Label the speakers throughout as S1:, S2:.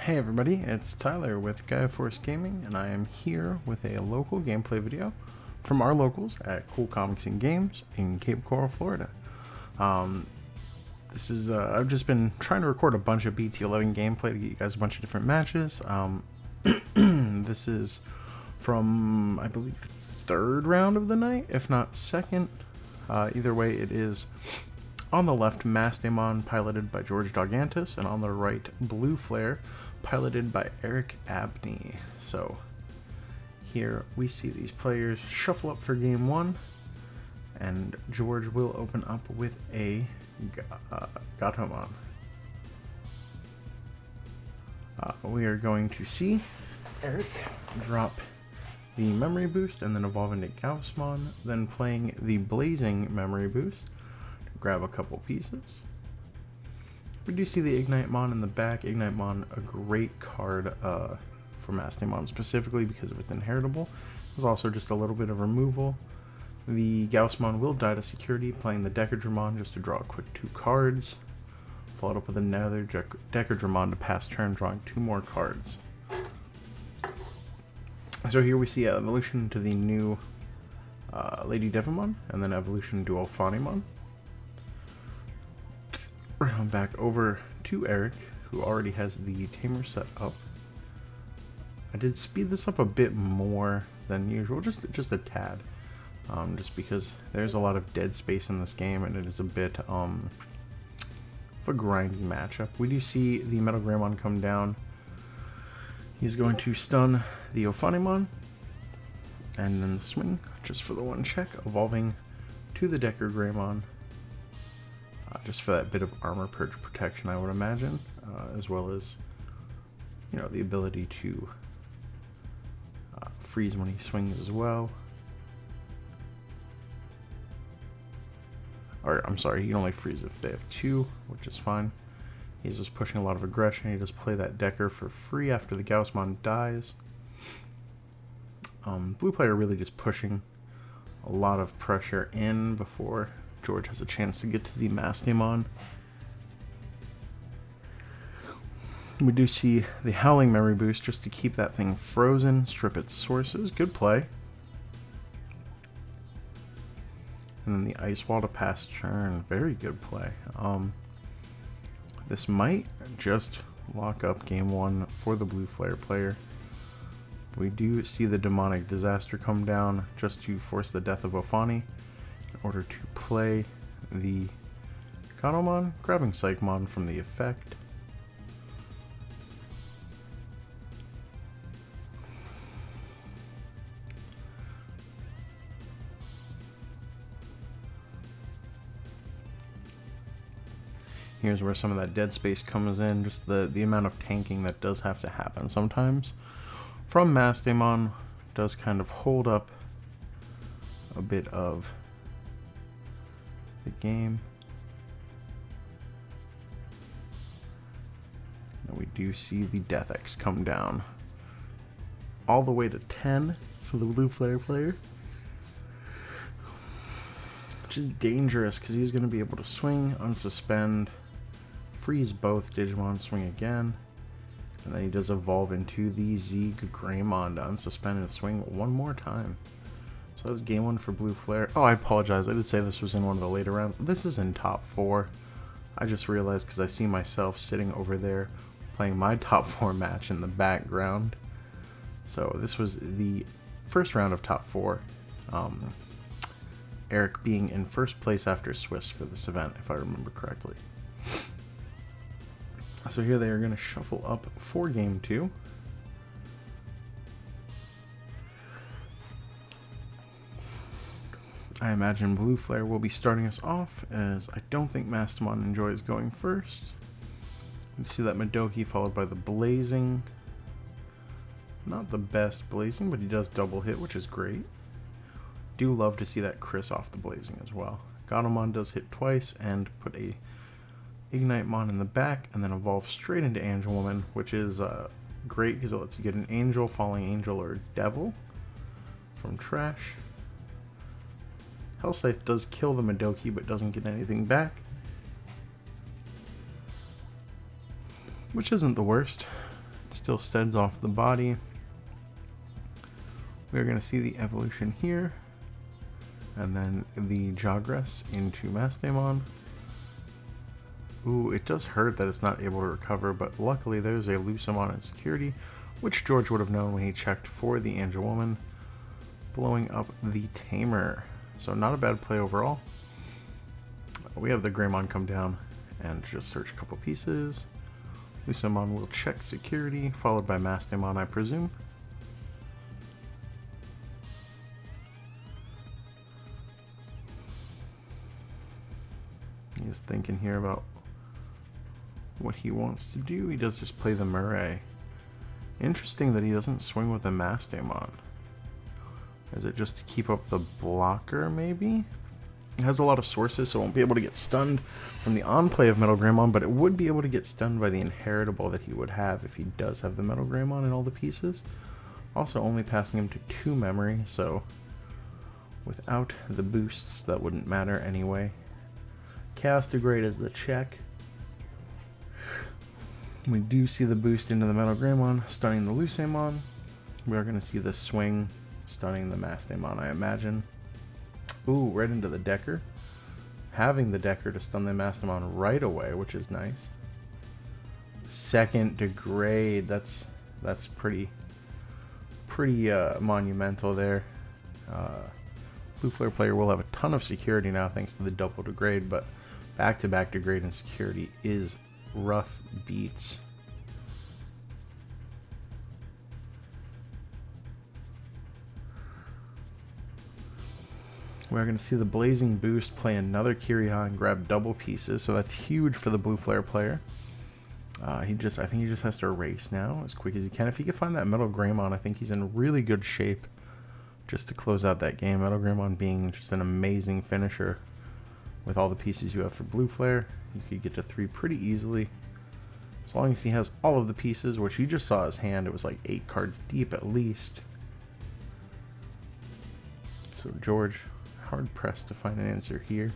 S1: Hey everybody, it's Tyler with Gaia Force Gaming, and I am here with a local gameplay video from our locals at Cool Comics and Games in Cape Coral, Florida. I've just been trying to record a bunch of BT11 gameplay to get you guys a bunch of different matches. This is from, I believe, third round of the night, if not second. Either way, it is on the left Mastemon, piloted by George Dogantis, and on the right Blue Flare, piloted by Eric Abney. So here we see these players shuffle up for game one, and George will open up with a Gatomon. We are going to see Eric drop the memory boost and then evolve into Gausmon, then playing the blazing memory boost to grab a couple pieces. We do see the Ignitemon in the back. Ignitemon, a great card for Mastemon specifically because of its inheritable. There's also just a little bit of removal. The Gausmon will die to security, playing the Decadramon just to draw a quick 2 cards. Followed up with another Decadramon to pass turn, drawing 2 more cards. So here we see evolution to the new Lady Devimon, and then evolution to Alphanimon. Round back over to Eric, who already has the Tamer set up. I did speed this up a bit more than usual, just a tad, just because there's a lot of dead space in this game, and it is a bit of a grindy matchup. We do see the Metal Greymon come down. He's going to stun the Alphanimon, and then swing just for the 1 check, evolving to the Decker Greymon. Just for that bit of armor purge protection, I would imagine, as well as, you know, the ability to freeze when he swings as well. Or, I'm sorry, he can only freeze if they have 2, which is fine. He's just pushing a lot of aggression. He just play that Decker for free after the Gausmon dies. Blue player really just pushing a lot of pressure in before George has a chance to get to the Mastemon. We do see the Howling Memory Boost just to keep that thing frozen, strip its sources. Good play. And then the Ice Wall to pass turn. Very good play. This might just lock up game 1 for the Blue Flare player. We do see the Demonic Disaster come down just to force the death of Ophani in order to play the Gatomon, grabbing Psychmon from the effect. Here's where some of that dead space comes in, just the amount of tanking that does have to happen sometimes from Mastemon does kind of hold up a bit of the game. And we do see the Death X come down all the way to 10 for the Blue Flare player, which is dangerous because he's going to be able to swing, unsuspend, freeze both Digimon, swing again, and then he does evolve into the Zeeg Greymon to unsuspend and swing 1 more time. So that's game 1 for Blue Flare. Oh, I apologize. I did say this was in one of the later rounds. This is in top 4. I just realized because I see myself sitting over there playing my top 4 match in the background. So this was the first round of top 4. Eric being in first place after Swiss for this event, if I remember correctly. So here they are going to shuffle up for game 2. I imagine Blue Flare will be starting us off, as I don't think Mastemon enjoys going first. You see that Madoki followed by the Blazing. Not the best Blazing, but he does double hit, which is great. Do love to see that Chris off the Blazing as well. Gatomon does hit twice and put a Ignitemon in the back, and then evolve straight into Angel Woman, which is great because it lets you get an Angel, Falling Angel, or Devil from trash. Hellscythe does kill the Madoki, but doesn't get anything back. which isn't the worst. Still steads off the body. We're going to see the evolution here, and then the Jogress into Mastemon. Ooh, it does hurt that it's not able to recover, but luckily there's a Lucemon in security, which George would have known when he checked for the Angelwoman, blowing up the Tamer. So not a bad play overall. We have the Greymon come down and just search a couple pieces. Lucemon will check security, followed by Mastemon, I presume. He's thinking here about what he wants to do. He does just play the Murray. Interesting that he doesn't swing with the Mastemon. Is it just to keep up the blocker, maybe? It has a lot of sources, so it won't be able to get stunned from the on-play of Metal Greymon, but it would be able to get stunned by the inheritable that he would have if he does have the Metal Greymon in all the pieces. Also only passing him to 2 memory, so without the boosts, that wouldn't matter anyway. Chaos Degrade is the check. We do see the boost into the Metal Greymon, stunning the Lucemon. We are going to see the swing, stunning the Mastemon, I imagine. Ooh, right into the Decker. Having the Decker to stun the Mastemon right away, which is nice. Second Degrade, that's pretty monumental there. Blue Flare player will have a ton of security now thanks to the double Degrade, but back-to-back Degrade and security is rough beats. We're going to see the Blazing Boost play another Kiriha and grab double pieces, so that's huge for the Blue Flare player. I think he just has to erase now as quick as he can. If he can find that Metal Greymon, I think he's in really good shape just to close out that game. Metal Greymon being just an amazing finisher. With all the pieces you have for Blue Flare, you could get to 3 pretty easily. As long as he has all of the pieces, which you just saw his hand, it was like 8 cards deep at least. So George, hard pressed to find an answer here.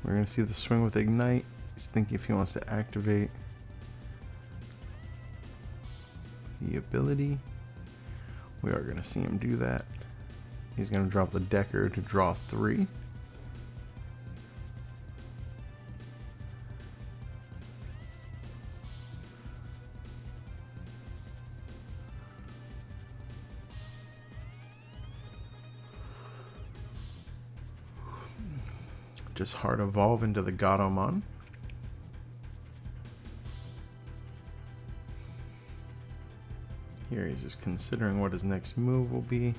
S1: We're going to see the swing with Ignite. He's thinking if he wants to activate the ability. We are going to see him do that. He's going to drop the Decker to draw 3. Just hard evolve into the Gatomon. Here he's just considering what his next move will be.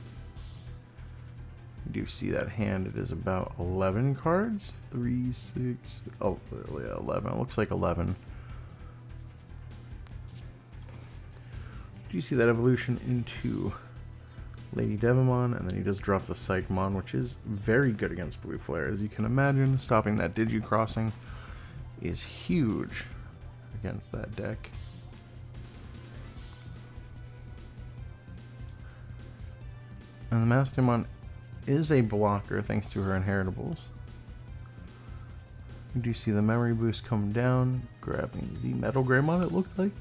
S1: You do see that hand, it is about 11 cards. 3, 6, oh yeah, 11, it looks like 11. Do you see that evolution into Lady Devimon, and then he does drop the Psychmon, which is very good against Blue Flare. As you can imagine, stopping that Digi-Crossing is huge against that deck. And the Mastemon is a blocker thanks to her inheritables. You do see the memory boost come down, grabbing the Metal Greymon, it looked like.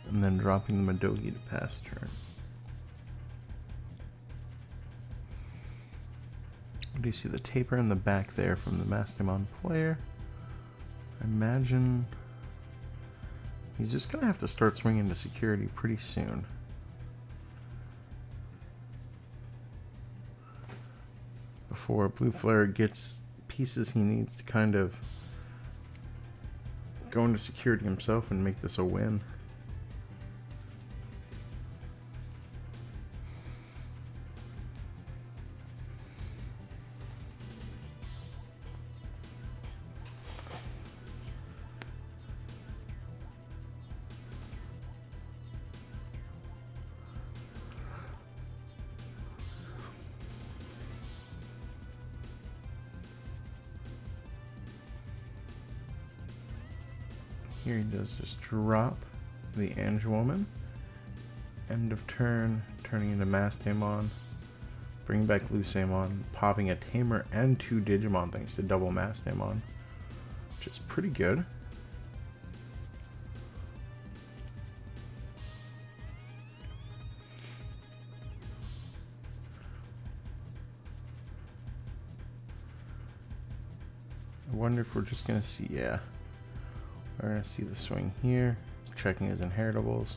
S1: And then dropping the Madogi to pass turn. Do you see the taper in the back there from the Mastemon player? I imagine he's just going to have to start swinging to security pretty soon. Before Blue Flare gets pieces he needs to kind of go into security himself and make this a win. here he does just drop the ENG woman. End of turn, turning into Mastemon. Bring back Lusamon, popping a Tamer and 2 Digimon thanks to double Mastemon, which is pretty good. I wonder if we're just going to see, yeah, we're going to see the swing here. He's checking his inheritables.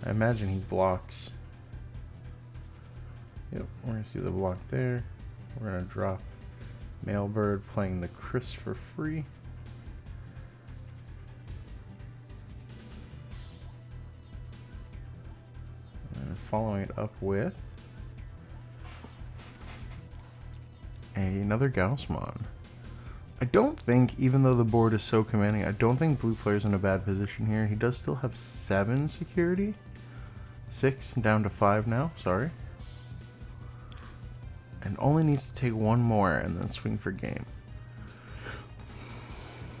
S1: I imagine he blocks. Yep, we're going to see the block there. We're going to drop Mailbird, playing the Chris for free. And following it up with another Gaussmon. I don't think, even though the board is so commanding, I don't think Blue Flare's in a bad position here. He does still have 7 security. 6 down to 5 now, sorry. And only needs to take 1 more and then swing for game.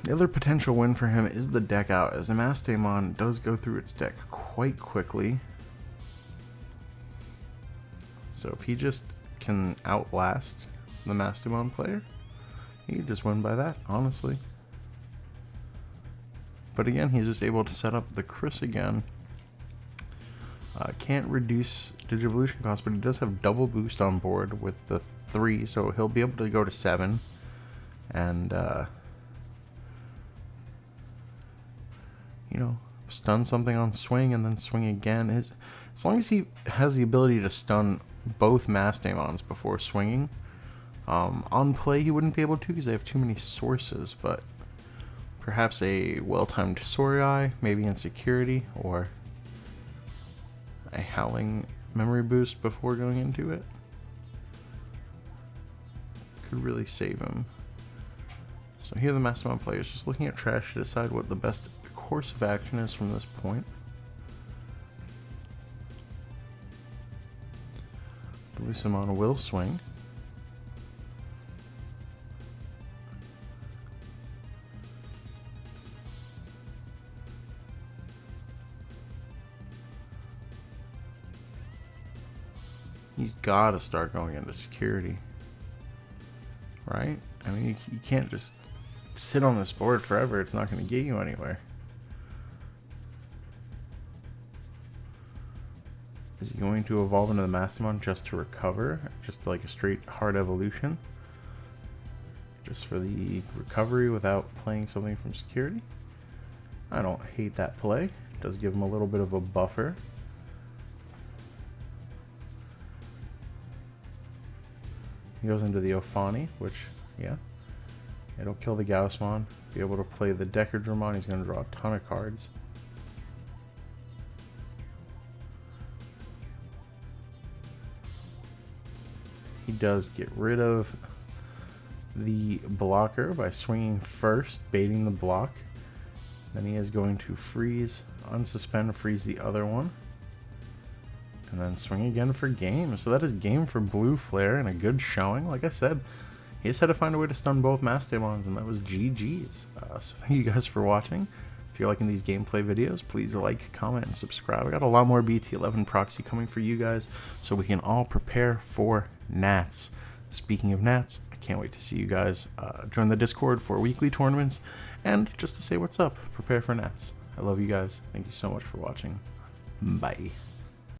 S1: The other potential win for him is the deck out, as the Mastemon does go through its deck quite quickly. So if he just can outlast the Mastemon player, he could just win by that, honestly. But again, he's just able to set up the Chris again. Can't reduce Digivolution cost, but he does have double boost on board with the 3, so he'll be able to go to 7. And, you know, stun something on swing and then swing again. As long as he has the ability to stun both Mastemons before swinging, on play he wouldn't be able to because they have too many sources, but perhaps a well-timed Sorei, maybe in security, or a Howling memory boost before going into it could really save him. So here the Mastemon player is just looking at trash to decide what the best course of action is from this point. The Lusamon will swing. He's got to start going into security, right? I mean, you can't just sit on this board forever. It's not going to get you anywhere. Is he going to evolve into the Mastemon just to recover? Just like a straight hard evolution? Just for the recovery without playing something from security? I don't hate that play. It does give him a little bit of a buffer. He goes into the Ophani, which, yeah, it'll kill the Gaussmon. Be able to play the Decadramon. He's going to draw a ton of cards. He does get rid of the blocker by swinging first, baiting the block. Then he is going to freeze, unsuspend, freeze the other one. And then swing again for game. So that is game for Blue Flare and a good showing. Like I said, he just had to find a way to stun both Mastemons, and that was GG's. So thank you guys for watching. If you're liking these gameplay videos, please like, comment, and subscribe. I got a lot more BT11 proxy coming for you guys, so we can all prepare for Nats. Speaking of Nats, I can't wait to see you guys join the Discord for weekly tournaments, and just to say what's up, prepare for Nats. I love you guys. Thank you so much for watching. Bye.